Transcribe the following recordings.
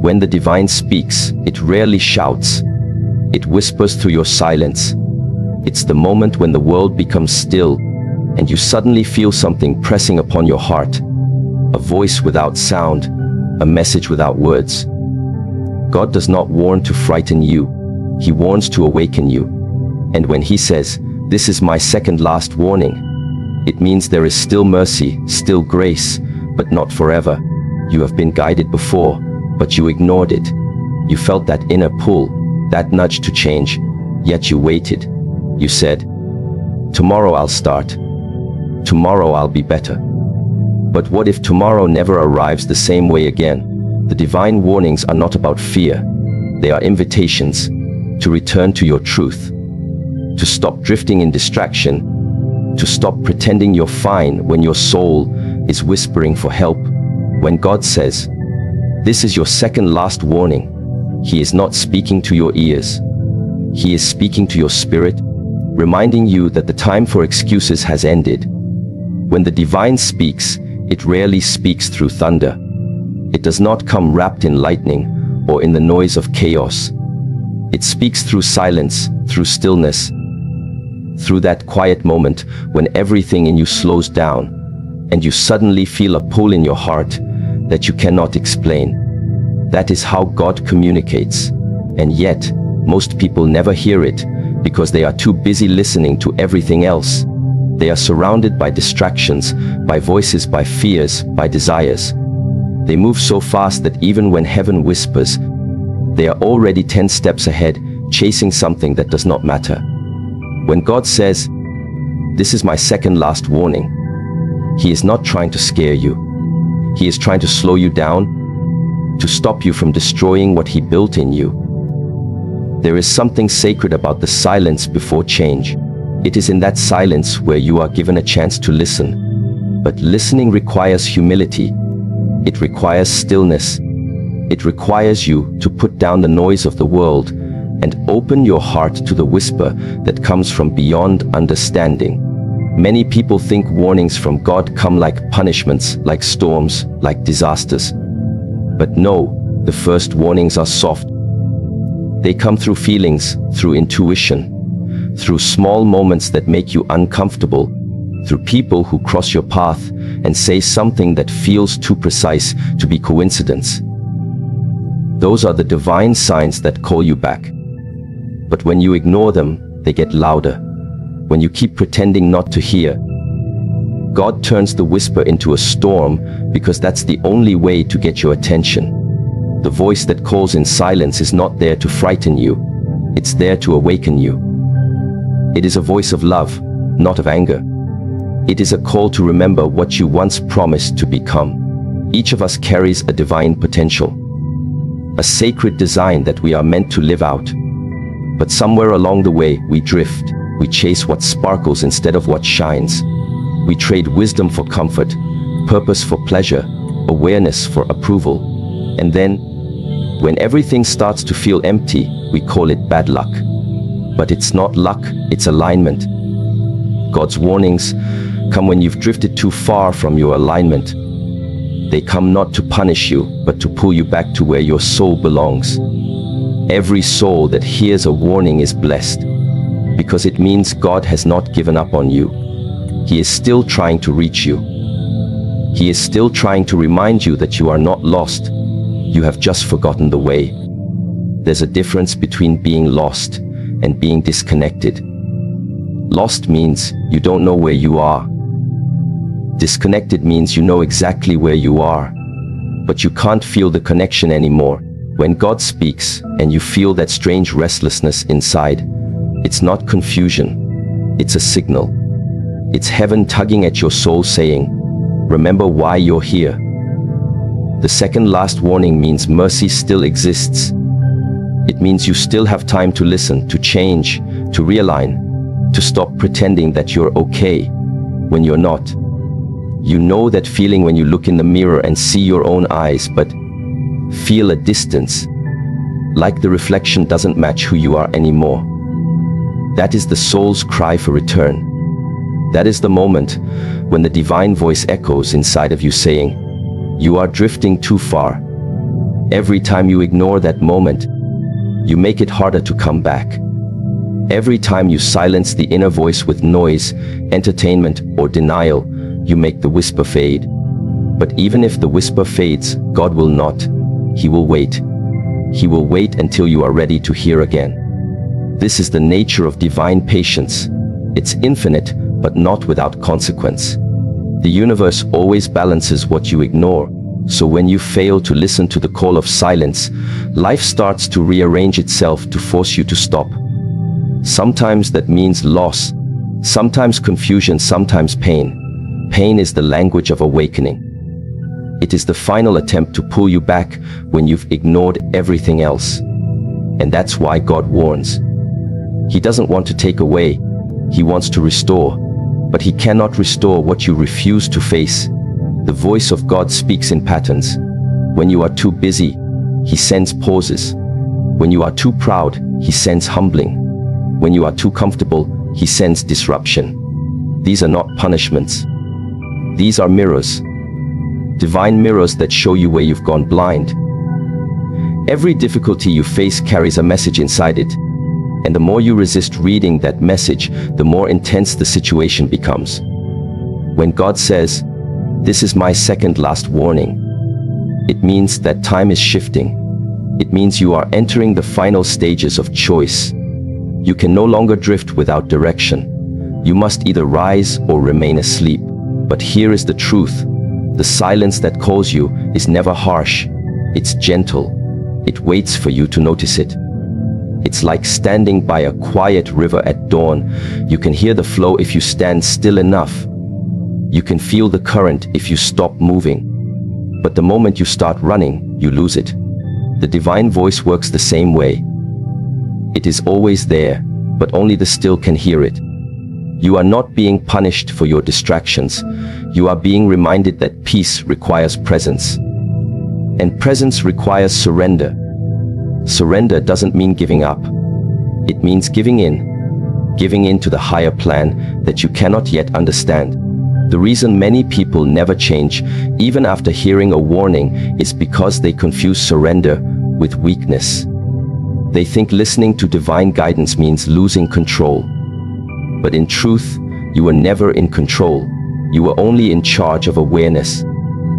When the divine speaks, it rarely shouts. It whispers through your silence. It's the moment when the world becomes still and you suddenly feel something pressing upon your heart. A voice without sound, a message without words. God does not warn to frighten you. He warns to awaken you. And when he says, "This is my second last warning," it means there is still mercy, still grace, but not forever. You have been guided before, but you ignored it. You felt that inner pull, that nudge to change, yet you waited. You said, "Tomorrow I'll start. Tomorrow I'll be better." But what if tomorrow never arrives the same way again? The divine warnings are not about fear. They are invitations to return to your truth, to stop drifting in distraction, to stop pretending you're fine when your soul is whispering for help. When God says, "This is your second last warning," he is not speaking to your ears. He is speaking to your spirit, reminding you that the time for excuses has ended. When the divine speaks, it rarely speaks through thunder. It does not come wrapped in lightning or in the noise of chaos. It speaks through silence, through stillness, through that quiet moment when everything in you slows down and you suddenly feel a pull in your heart that you cannot explain. That is how God communicates. And yet, most people never hear it because they are too busy listening to everything else. They are surrounded by distractions, by voices, by fears, by desires. They move so fast that even when heaven whispers, they are already 10 steps ahead, chasing something that does not matter. When God says, "This is my second last warning," he is not trying to scare you. He is trying to slow you down, to stop you from destroying what he built in you. There is something sacred about the silence before change. It is in that silence where you are given a chance to listen. But listening requires humility. It requires stillness. It requires you to put down the noise of the world and open your heart to the whisper that comes from beyond understanding. Many people think warnings from God come like punishments, like storms, like disasters. But no, the first warnings are soft. They come through feelings, through intuition, through small moments that make you uncomfortable, through people who cross your path and say something that feels too precise to be coincidence. Those are the divine signs that call you back. But when you ignore them, they get louder. When you keep pretending not to hear, God turns the whisper into a storm because that's the only way to get your attention. The voice that calls in silence is not there to frighten you. It's there to awaken you. It is a voice of love, not of anger. It is a call to remember what you once promised to become. Each of us carries a divine potential, a sacred design that we are meant to live out. But somewhere along the way, we drift. We chase what sparkles instead of what shines. We trade wisdom for comfort, purpose for pleasure, awareness for approval. And then, when everything starts to feel empty, we call it bad luck. But it's not luck, it's alignment. God's warnings come when you've drifted too far from your alignment. They come not to punish you, but to pull you back to where your soul belongs. Every soul that hears a warning is blessed, because it means God has not given up on you. He is still trying to reach you. He is still trying to remind you that you are not lost. You have just forgotten the way. There's a difference between being lost and being disconnected. Lost means you don't know where you are. Disconnected means you know exactly where you are, but you can't feel the connection anymore. When God speaks and you feel that strange restlessness inside, it's not confusion, it's a signal. It's heaven tugging at your soul saying, remember why you're here. The second last warning means mercy still exists. It means you still have time to listen, to change, to realign, to stop pretending that you're okay when you're not. You know that feeling when you look in the mirror and see your own eyes, but feel a distance, like the reflection doesn't match who you are anymore. That is the soul's cry for return. That is the moment when the divine voice echoes inside of you saying, you are drifting too far. Every time you ignore that moment, you make it harder to come back. Every time you silence the inner voice with noise, entertainment, or denial, you make the whisper fade. But even if the whisper fades, God will not. He will wait. He will wait until you are ready to hear again. This is the nature of divine patience. It's infinite, but not without consequence. The universe always balances what you ignore. So when you fail to listen to the call of silence, life starts to rearrange itself to force you to stop. Sometimes that means loss, sometimes confusion, sometimes pain. Pain is the language of awakening. It is the final attempt to pull you back when you've ignored everything else. And that's why God warns. He doesn't want to take away, He wants to restore. But He cannot restore what you refuse to face. The voice of God speaks in patterns. When you are too busy, He sends pauses. When you are too proud, He sends humbling. When you are too comfortable, He sends disruption. These are not punishments. These are mirrors. Divine mirrors that show you where you've gone blind. Every difficulty you face carries a message inside it. And the more you resist reading that message, the more intense the situation becomes. When God says, "This is my second last warning," it means that time is shifting. It means you are entering the final stages of choice. You can no longer drift without direction. You must either rise or remain asleep. But here is the truth. The silence that calls you is never harsh. It's gentle. It waits for you to notice it. It's like standing by a quiet river at dawn. You can hear the flow if you stand still enough. You can feel the current if you stop moving. But the moment you start running, you lose it. The divine voice works the same way. It is always there, but only the still can hear it. You are not being punished for your distractions. You are being reminded that peace requires presence. And presence requires surrender. Surrender doesn't mean giving up. It means giving in to the higher plan that you cannot yet understand. The reason many people never change, even after hearing a warning, is because they confuse surrender with weakness. They think listening to divine guidance means losing control. But in truth, you were never in control. You were only in charge of awareness.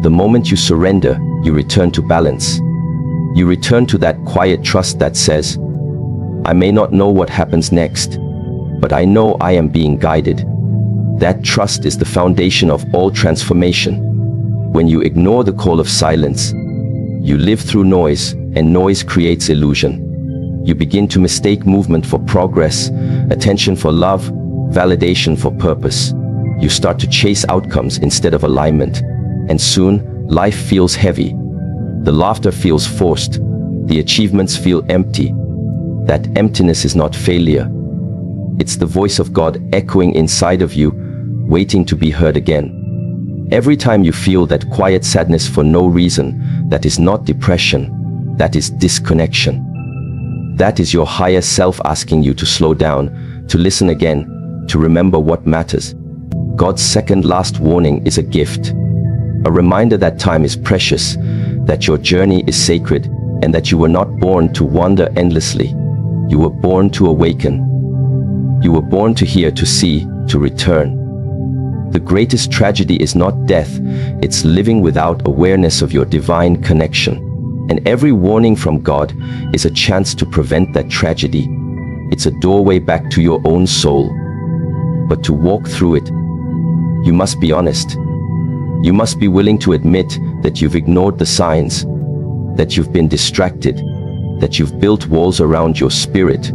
The moment you surrender, you return to balance. You return to that quiet trust that says, "I may not know what happens next, but I know I am being guided." That trust is the foundation of all transformation. When you ignore the call of silence, you live through noise, and noise creates illusion. You begin to mistake movement for progress, attention for love, validation for purpose. You start to chase outcomes instead of alignment. And soon, life feels heavy. The laughter feels forced. The achievements feel empty. That emptiness is not failure. It's the voice of God echoing inside of you, waiting to be heard again. Every time you feel that quiet sadness for no reason, that is not depression, that is disconnection. That is your higher self asking you to slow down, to listen again, to remember what matters. God's second last warning is a gift. A reminder that time is precious, that your journey is sacred, and that you were not born to wander endlessly. You were born to awaken. You were born to hear, to see, to return. The greatest tragedy is not death, it's living without awareness of your divine connection. And every warning from God is a chance to prevent that tragedy. It's a doorway back to your own soul. But to walk through it, you must be honest. You must be willing to admit that you've ignored the signs, that you've been distracted, that you've built walls around your spirit.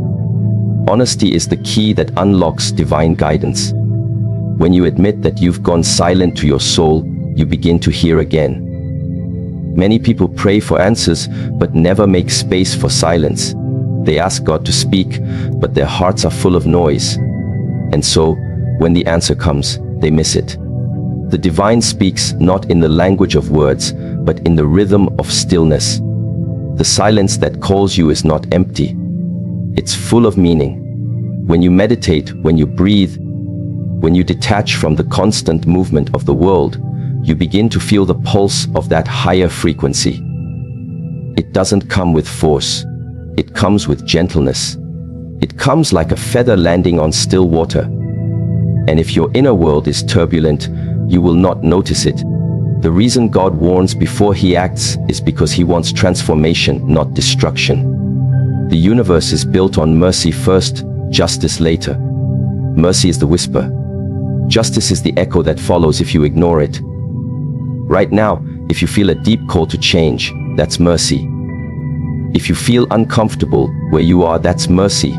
Honesty is the key that unlocks divine guidance. When you admit that you've gone silent to your soul, you begin to hear again. Many people pray for answers, but never make space for silence. They ask God to speak, but their hearts are full of noise. And so, when the answer comes, they miss it. The divine speaks not in the language of words, but in the rhythm of stillness. The silence that calls you is not empty. It's full of meaning. When you meditate, when you breathe, when you detach from the constant movement of the world, you begin to feel the pulse of that higher frequency. It doesn't come with force. It comes with gentleness. It comes like a feather landing on still water. And if your inner world is turbulent, you will not notice it. The reason God warns before he acts is because he wants transformation, not destruction. The universe is built on mercy first, justice later. Mercy is the whisper. Justice is the echo that follows if you ignore it. Right now, if you feel a deep call to change, that's mercy. If you feel uncomfortable where you are, that's mercy.